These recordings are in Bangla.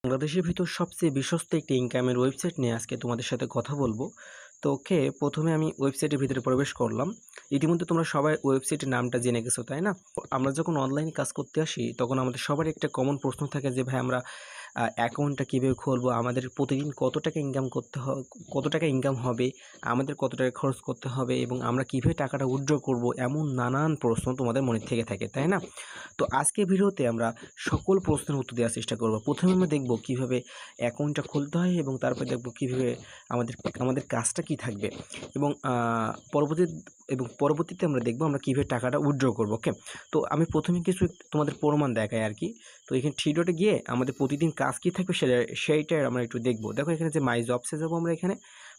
বাংলাদেশের ভিতর সবচেয়ে বিশ্বস্ত একটি ইনকামের ওয়েবসাইট নিয়ে আজকে তোমাদের সাথে কথা বলবো। তো প্রথমে আমি ওয়েবসাইটের ভিতরে প্রবেশ করলাম। ইতিমধ্যে তোমরা সবাই ওয়েবসাইটের নামটা জেনে গেছো, তাই না? আমরা যখন অনলাইনে কাজ করতে আসি তখন আমাদের সবার একটা কমন প্রশ্ন থাকে যে ভাই আমরা অ্যাকাউন্টটা কীভাবে খুলবো, আমাদের প্রতিদিন কত টাকা ইনকাম করতে কত টাকা ইনকাম হবে, আমাদের কত টাকা খরচ করতে হবে এবং আমরা কীভাবে টাকাটা উইথড্র করব, এমন নানান প্রশ্ন তোমাদের মনে থেকে থাকে, তাই না? তো আজকের ভিডিওতে আমরা সকল প্রশ্নের উত্তর দেওয়ার চেষ্টা করব। প্রথমে আমরা দেখব কীভাবে অ্যাকাউন্টটা খুলতে হয় এবং তারপরে দেখব কীভাবে আমাদের কাজটা কী থাকবে এবং পরবর্তীতে আমরা দেখব আমরা কীভাবে টাকাটা উইথড্র করব। ওকে, তো আমি প্রথমে কিছু তোমাদের প্রমাণ দেখাই আর কি। তো এখানে থ্রি ডটে গিয়ে আমাদের প্রতিদিন কাজ কী থাকবে সেইটাই আমরা একটু দেখব। দেখো এখানে যে মাই জবসে যাবো আমরা। এখানে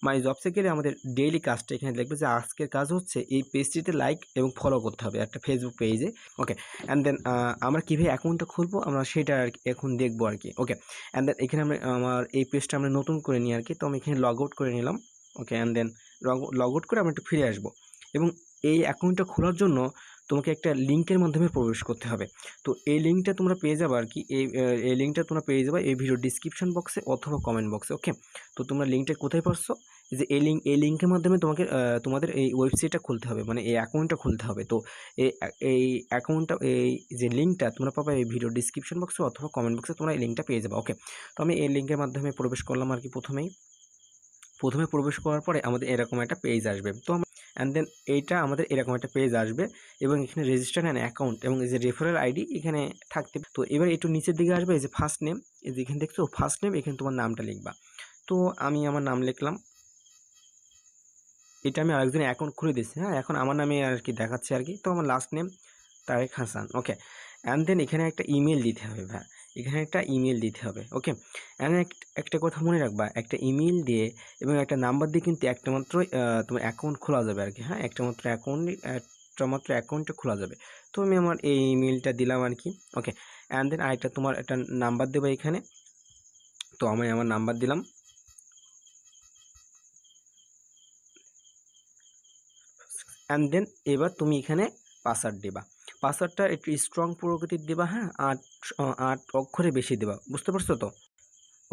মাই জবসে গেলে আমাদের ডেইলি কাজটা এখানে দেখবে যে আজকের কাজ হচ্ছে এই পেজটিতে লাইক এবং ফলো করতে হবে একটা ফেসবুক পেজে। ওকে, অ্যান্ড দেন আমরা কীভাবে অ্যাকাউন্টটা খুলবো আমরা সেটা আর কি এখন দেখবো আর কি। ওকে, অ্যান্ড দেন এখানে আমার এই পেজটা আমরা নতুন করে নিই আর কি। তো আমি এখানে লগ আউট করে নিলাম। ওকে, অ্যান্ড দেন লগ আউট করে আমরা একটু ফিরে আসবো এবং এই অ্যাকাউন্টটা খোলার জন্য তোমাকে একটা লিঙ্কের মাধ্যমে প্রবেশ করতে হবে। তো এই লিঙ্কটা তোমরা পেয়ে যাবে আর কি। এই লিঙ্কটা তোমরা পেয়ে যাবে এই ভিডিও ডিসক্রিপশন বক্সে অথবা কমেন্ট বক্সে। ওকে, তো তোমরা লিঙ্কটা কোথায় পাচ্ছ? যে এই লিঙ্কের মাধ্যমে তোমাদের এই ওয়েবসাইটটা খুলতে হবে, মানে এই অ্যাকাউন্টটা খুলতে হবে। তো এই অ্যাকাউন্টটা, এই যে লিঙ্কটা তোমরা পাবে এই ভিডিও ডিসক্রিপশন বক্সে অথবা কমেন্ট বক্সে তোমরা এই লিঙ্কটা পেয়ে যাবে। ওকে, তো আমি এই লিঙ্কের মাধ্যমে প্রবেশ করলাম আর কি। প্রথমে প্রবেশ করার পরে আমাদের এরকম একটা পেজ আসবে। তো অ্যান্ড দেন এইটা আমাদের এরকম একটা পেজ আসবে এবং এখানে রেজিস্টার অ্যান অ্যাকাউন্ট এবং এই যে রেফারেল আইডি এখানে থাকতে। তো এবার একটু নিচের দিকে আসবে এই যে ফার্স্ট নেম, এই যে এখানে দেখছো ফার্স্ট নেম, এখানে তোমার নামটা লিখবা। তো আমি আমার নাম লিখলাম। এটা আমি আরেকজন অ্যাকাউন্ট খুলে দিচ্ছি। হ্যাঁ, এখন আমার নামে আর কি দেখাচ্ছে আর কি। তো আমার last name Tareq Hasan. Okay, and then এখানে একটা ইমেল দিতে হবে। ভাই এখানে একটা ইমেল দিতে হবে। ওকে, অ্যান্ড একটা কথা মনে রাখবা, একটা ইমেল দিয়ে এবং একটা নাম্বার দিয়ে কিন্তু একটা মাত্র তোমার অ্যাকাউন্ট খোলা যাবে আর কি। হ্যাঁ, একটা মাত্র অ্যাকাউন্টটা খোলা যাবে। তো আমি আমার এই ইমেলটা দিলাম আর কি। ওকে, অ্যান্ড দেন আরেকটা তোমার একটা নাম্বার দেবো এখানে। তো আমি আমার নাম্বার দিলাম। অ্যান্ড দেন এবার তুমি এখানে পাসওয়ার্ড দেবা। পাসওয়ার্ডটা একটু স্ট্রং প্রকৃতির দেবা। হ্যাঁ, 8 অক্ষরে বেশি দেবা। বুঝতে পারছো তো?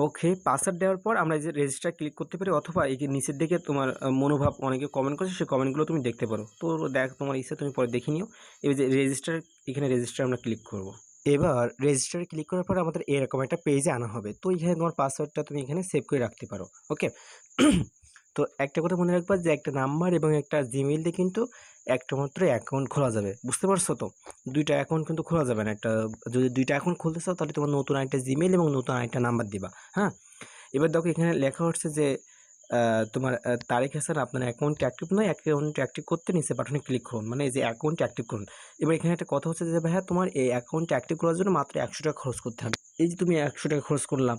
ওকে, পাসওয়ার্ড দেওয়ার পর আমরা এই যে রেজিস্টার ক্লিক করতে পারি অথবা এই যে নিচের দিকে তোমার মনোভাব অনেকে কমেন্ট করছে, সেই কমেন্টগুলো তুমি দেখতে পারো। তো দেখ, তোমার ইচ্ছা তুমি পরে দেখে নিও। এই যে রেজিস্টার, এখানে রেজিস্টার আমরা ক্লিক করব। এবার রেজিস্টারে ক্লিক করার পর আমাদের এরকম একটা পেজে আনা হবে। তো এখানে তোমার পাসওয়ার্ডটা তুমি এখানে সেভ করে রাখতে পারো। ওকে, তো একটা কথা মনে রাখবা যে একটা নাম্বার এবং একটা জিমেইল দিয়ে কিন্তু একটা মাত্র অ্যাকাউন্ট খোলা যাবে। বুঝতে পারছো তো? দুইটা অ্যাকাউন্ট কিন্তু খোলা যাবে না। যদি দুইটা অ্যাকাউন্ট খুলতে চাও তাহলে তোমার নতুন একটা জিমেইল এবং নতুন আরেকটা নাম্বার দিবা। হ্যাঁ, এবার দেখো এখানে লেখা হচ্ছে যে তোমার তারিখ হাসান আপনার অ্যাকাউন্ট অ্যাক্টিভ নয়, অ্যাকাউন্ট অ্যাক্টিভ করতে নিচে বাটনে ক্লিক করুন, মানে এই যে অ্যাকাউন্ট অ্যাক্টিভ করুন। এবার এখানে একটা কথা হচ্ছে যে ভাইয়া তোমার এই অ্যাকাউন্ট অ্যাক্টিভ করার জন্য মাত্র 100 টাকা খরচ করতে হবে। এই যে তুমি 100 টাকা খরচ করলাম,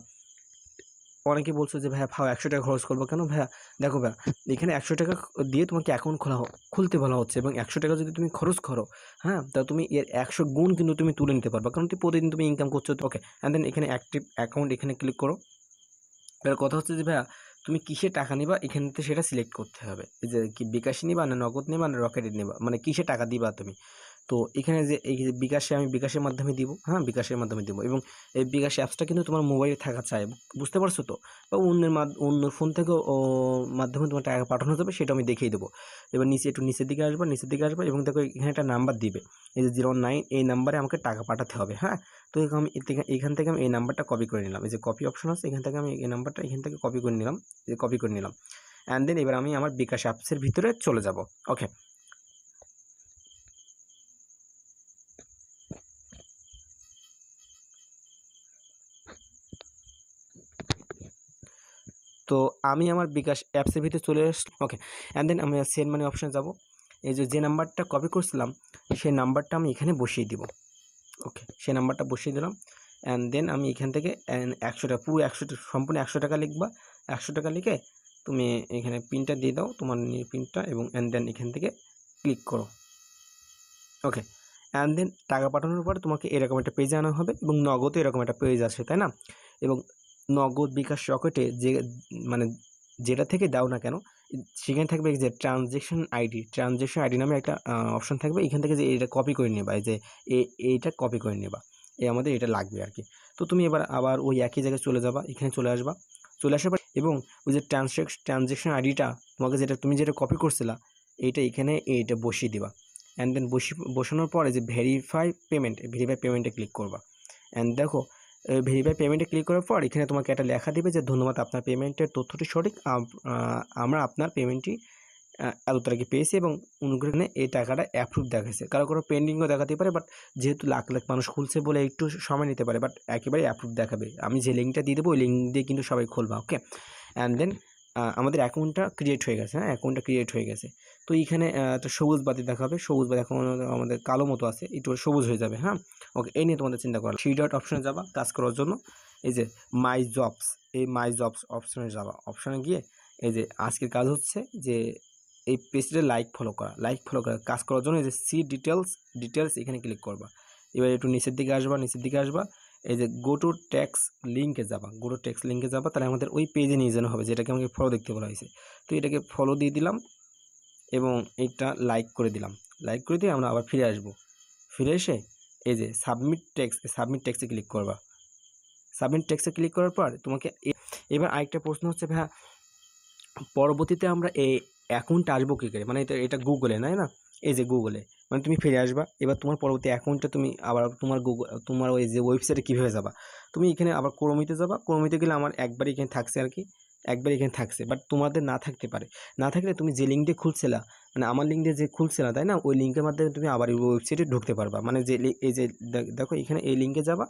অনেকে বলছো যে ভাইয়া 100 টাকা খরচ করবো কেন? ভাইয়া দেখো ভাইয়া, এখানে 100 টাকা দিয়ে তোমাকে অ্যাকাউন্ট খুলতে বলা হচ্ছে এবং 100 টাকা যদি তুমি খরচ করো, হ্যাঁ, তা তুমি এর 100 গুণ কিন্তু তুমি তুলে নিতে পারবা, কারণ প্রতিদিন তুমি ইনকাম করছো। ওকে, অ্যান্ড দেন এখানে অ্যাক্টিভ অ্যাকাউন্ট এখানে ক্লিক করো। এবার কথা হচ্ছে যে ভাইয়া তুমি কিসে টাকা নিবা, এখান থেকে সেটা সিলেক্ট করতে হবে। এই যে কি বিকাশে নিবা না নগদ নিবা না রকেটে নিবা, মানে কিসে টাকা দিবা তুমি। তো এখানে যে এই যে বিকাশে, আমি বিকাশের মাধ্যমে দিব। হ্যাঁ, বিকাশের মাধ্যমে দিব এবং এই বিকাশ অ্যাপসটা কিন্তু তোমার মোবাইলে থাকা চাই। বুঝতে পারছো তো? বা অন্য ফোন থেকেও মাধ্যমে তোমার টাকা পাঠানো যাবে, সেটা আমি দেখিয়ে দেবো। এবার একটু নিচের দিকে আসবো এবং দেখো এখানে একটা নাম্বার দিবে, এই যে 09, এই নাম্বারে আমাকে টাকা পাঠাতে হবে। হ্যাঁ, তো আমি এখান থেকে আমি এই নাম্বারটা কপি করে নিলাম। এই যে কপি অপশন আছে, এখান থেকে আমি এই নাম্বারটা এখান থেকে কপি করে নিলাম। অ্যান্ড দেন এবার আমি আমার বিকাশ অ্যাপসের ভিতরে চলে যাব। ওকে, তো আমি আমার বিকাশ অ্যাপসের ভিতরে চলে আসলাম। ওকে, অ্যান্ড দেন আমি সেন্ড মানি অপশানে যাব। এই যে নাম্বারটা কপি করছিলাম সেই নাম্বারটা আমি এখানে বসিয়ে দিব। ওকে, সেই নাম্বারটা বসিয়ে দিলাম। অ্যান্ড দেন আমি এখান থেকে 100 টাকা, পুরো 100 সম্পূর্ণ 100 টাকা লিখবা। 100 টাকা লিখে তুমি এখানে পিনটা দিয়ে দাও, তোমার পিনটা, এবং অ্যান্ড দেন এখান থেকে ক্লিক করো। ওকে, অ্যান্ড দেন টাকা পাঠানোর পরে তোমাকে এরকম একটা পেজে আনা হবে এবং নগদে এরকম একটা পেজ আসে, তাই না? এবং নগদ, বিকাশ, রকেটে মানে যেটা থেকে দাও না কেন, সেখানে থাকবে যে ট্রানজ্যাকশন আইডি নামে একটা অপশন থাকবে। এখান থেকে যে এটা কপি করে নেবা, এই যে এইটা কপি করে নেবা এই আমাদের এটা লাগবে আর কি। তো তুমি এবার আবার ওই একই জায়গায় চলে যাবা, এখানে চলে আসবা, চলে আসার পর এবং ওই যে ট্রানজ্যাকশন আইডিটা তোমাকে তুমি যেটা কপি করছিলা এইটা এখানে এইটা বসিয়ে দিবা। অ্যান্ড দেন বসানোর পরে যে ভেরিফাই পেমেন্টে ক্লিক করবা। অ্যান্ড দেখো ভেরিফাই পেমেন্টে ক্লিক করার পর এখানে তোমাকে একটা লেখা দেবে যে ধন্যবাদ, আপনার পেমেন্টের তথ্যটি সঠিক, আমরা আপনার পেমেন্টটি এত তারিখে পেয়েছি এবং অনুগ্রহ করে এই টাকাটা অ্যাপ্রুভ দেখাচ্ছে। কারো পেন্ডিংও দেখাতে পারে, বাট যেহেতু লাখ লাখ মানুষ খুলছে বলে একটু সময় নিতে পারে, বাট একেবারে অ্যাপ্রুভ দেখাবে। আমি যে লিঙ্কটা দিয়ে দেবো ওই লিঙ্ক দিয়ে কিন্তু সবাই খুলবা। ওকে, অ্যান্ড দেন আমাদের অ্যাকাউন্টটা ক্রিয়েট হয়ে গেছে। হ্যাঁ, অ্যাকাউন্টটা ক্রিয়েট হয়ে গেছে। তো এইখানে একটা সবুজ বাতি দেখাবে, সবুজ বাতি এখন আমাদের কালো মতো আছে, একটু সবুজ হয়ে যাবে। হ্যাঁ, ওকে, এই নিয়ে তোমাদের চিন্তা করা। 3 ডট অপশনে যাবা কাজ করার জন্য, এই যে মাই জবস, এই মাই জবস অপশনে যাবা। অপশনে গিয়ে এই যে আজকের কাজ হচ্ছে যে এই পেজটা লাইক ফলো করা কাজ করার জন্য এই যে সি ডিটেলস এখানে ক্লিক করবা। এবার একটু নিচের দিকে আসবা, এই যে গো টু ট্যাক্স লিঙ্কে যাবা, তাহলে আমাদের ওই পেজে নিয়ে যেতে হবে যেটাকে আমাকে ফলো দেখতে বলা হয়েছে। তো এটাকে ফলো দিয়ে দিলাম এবং এটা লাইক করে দিয়ে আমরা আবার ফিরে আসব। ফিরে এসে এই যে সাবমিট টেক্সটে ক্লিক করবা। সাবমিট টেক্সটে ক্লিক করার পর তোমাকে এবার আরেকটা প্রশ্ন হচ্ছে, ভাইয়া পরবর্তীতে আমরা এই অ্যাকাউন্টে আসবো কী করে, মানে এটা গুগলে না, এই যে গুগলে, মানে তুমি ফিরে আসবা। এবার তোমার পরবর্তী অ্যাকাউন্টে তুমি আবার তোমার ওই যে ওয়েবসাইটে কীভাবে যাবা, তুমি এখানে আবার ক্রোমিতে যাবা। ক্রোমিতে গেলে আমার একবার এখানে থাকছে আর কি, বাট তোমাদের না থাকতে পারে। না থাকলে তুমি যে লিঙ্ক দিয়ে খুলছিলা, মানে আমার লিঙ্ক দিয়ে যে খুলছিলা তাই না, ওই লিঙ্কের মাধ্যমে তুমি আবার ওই ওয়েবসাইটে ঢুকতে পারবা। মানে যে এই যে দেখো এখানে এই লিঙ্কে যাবা,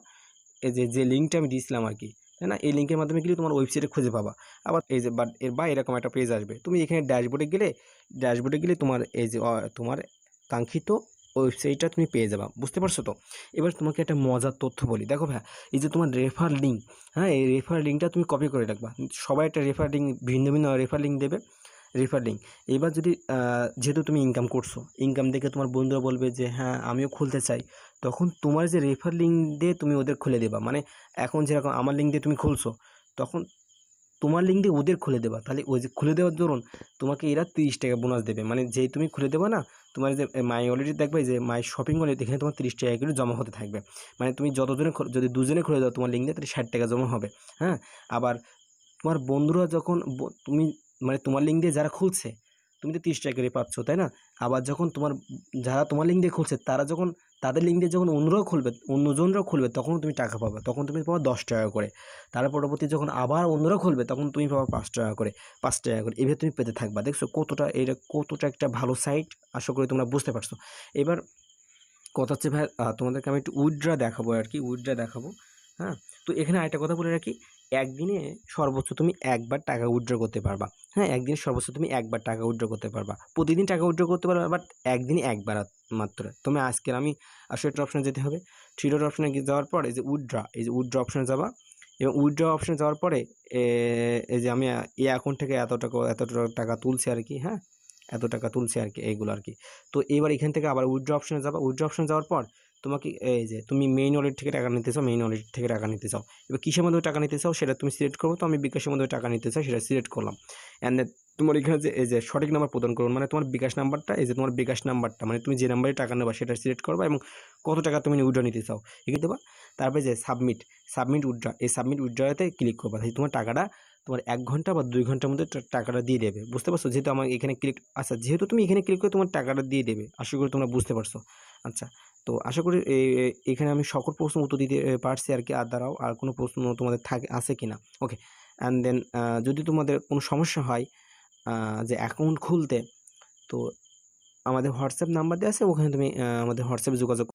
এই যে লিঙ্কটা আমি দিয়েছিলাম আর কি, তাই না, এই লিঙ্কের মাধ্যমে গেলে তোমার ওয়েবসাইটে খুঁজে পাবা। আবার এই যে বা এরকম একটা পেজ আসবে, তুমি এখানে ড্যাশবোর্ডে গেলে তোমার এই যে তোমার কাঙ্ক্ষিত ওয়েবসাইটটা তুমি পেয়ে যাবা। বুঝতে পারছো তো? এবার তোমাকে একটা মজার তথ্য বলি, দেখো ভাই, এই যে তোমার রেফার লিঙ্ক, হ্যাঁ, এই রেফার লিঙ্কটা তুমি কপি করে রাখবা। সবাই একটা রেফার লিঙ্ক, ভিন্ন ভিন্ন রেফার লিঙ্ক দেবে। এবার যদি যেহেতু তুমি ইনকাম করছো, ইনকাম দেখে তোমার বন্ধুরা বলবে যে হ্যাঁ আমিও খুলতে চাই, তখন তোমার যে রেফার লিঙ্ক দিয়ে তুমি ওদের খুলে দেবা। মানে এখন যেরকম আমার লিঙ্ক দিয়ে তুমি খুলছো, তখন তোমার লিঙ্ক দিয়ে ওদের খুলে দেবা। তাহলে ওই যে খুলে দেওয়ার দরুন তোমাকে এরা 30 টাকা বোনাস দেবে। মানে যেই তুমি খুলে দেবা না, তোমার যে মাই ওয়ালেটে দেখবে যে মাই শপিং ওয়ালেট, এখানে তোমার 30 টাকা করে জমা হতে থাকবে। মানে তুমি যদি দুজনে খুলে দাও তোমার লিঙ্ক দিয়ে, তাহলে 60 টাকা জমা হবে। হ্যাঁ, আবার তোমার বন্ধুরা যখন তুমি মানে তোমার লিঙ্ক দিয়ে যারা খুলছে, তুমি তো 30 টাকা করে পাচ্ছ, তাই না? আবার যখন যারা তোমার লিঙ্ক দিয়ে খুলছে, তারা যখন তাদের লিঙ্ক দিয়ে যখন অন্যজনরাও খুলবে, তখন তুমি টাকা পাবে। তখন তুমি পাবা 10 টাকা করে। তার পরবর্তী যখন আবার অন্যরা খুলবে, তখন তুমি পাবা 5 টাকা করে। এভাবে তুমি পেতে থাকবা। দেখছো কতটা একটা ভালো সাইট। আশা করি তোমরা বুঝতে পারছো। এবার কথা হচ্ছে ভাই, তোমাদেরকে আমি একটু উইথড্র দেখাবো আর কি, দেখাবো। হ্যাঁ, তো এখানে আরেকটা কথা বলে রাখি, একদিনে সর্বোচ্চ তুমি একবার টাকা উইথড্র করতে পারবা। হ্যাঁ, একদিনে সর্বোচ্চ তুমি একবার টাকা উইথড্র করতে পারবা। প্রতিদিন টাকা উইথড্র করতে পারবা, বাট একদিনে একবার মাত্র। তুমি আজকের আমি আসলে অপশনে যেতে হবে। 3 ডট অপশনে যাওয়ার পর এই যে উইথড্র অপশনে যাবা এবং উইথড্র অপশনে যাওয়ার পরে এই যে আমি এই অ্যাকাউন্ট থেকে এত টাকা তুলছি আর কি। হ্যাঁ, এত টাকা তুলছি আর কি, এইগুলো আর কি। তো এবার এখান থেকে আবার উইথড্র অপশনে যাবা। উইথড্র অপশনে যাওয়ার পর তোমাকে এই যে তুমি মেইন ওয়ালেট থেকে টাকা নিতে চাও, এবার কিসের মাধ্যমে টাকা নিতে চাও সেটা তুমি সিলেক্ট করবো। তো আমি বিকাশের মাধ্যমে টাকা নিতে চাই, সেটা সিলেক্ট করলাম। অ্যান্ড দেন তোমার এখানে যে এই যে সঠিক নাম্বার প্রদান করুন, মানে তোমার বিকাশ নাম্বারটা, এই যে তোমার বিকাশ নাম্বারটা, মানে তুমি যে নাম্বারে টাকা নেবা সেটা সিলেক্ট করবা এবং কত টাকা তুমি উইথড্র নিতে চাও এগিয়ে দেবা। তারপরে যে সাবমিট উইথড্র, এই সাবমিট উইথড্রতে ক্লিক করবা। তাই তোমার টাকাটা তোমার 1 ঘন্টা বা 2 ঘন্টার মধ্যে টাকাটা দিয়ে দেবে। বুঝতে পারছো? যেহেতু আমার এখানে যেহেতু তুমি এখানে ক্লিক করে তোমার টাকাটা দিয়ে দেবে। আশা করি তোমরা বুঝতে পারছো। আচ্ছা, তো আশা করি এখানে আমি সকল প্রশ্ন উত্তর দিতে পারছি আর কি। আর দ্বারাও আর কোনো প্রশ্ন তোমাদের আছে কি না? ওকে, অ্যান্ড দেন যদি তোমাদের কোনো সমস্যা হয় যে অ্যাকাউন্ট খুলতে, তো আমাদের হোয়াটসঅ্যাপ নাম্বার দেওয়া আছে, ওখানে তুমি আমাদের হোয়াটসঅ্যাপে যোগাযোগ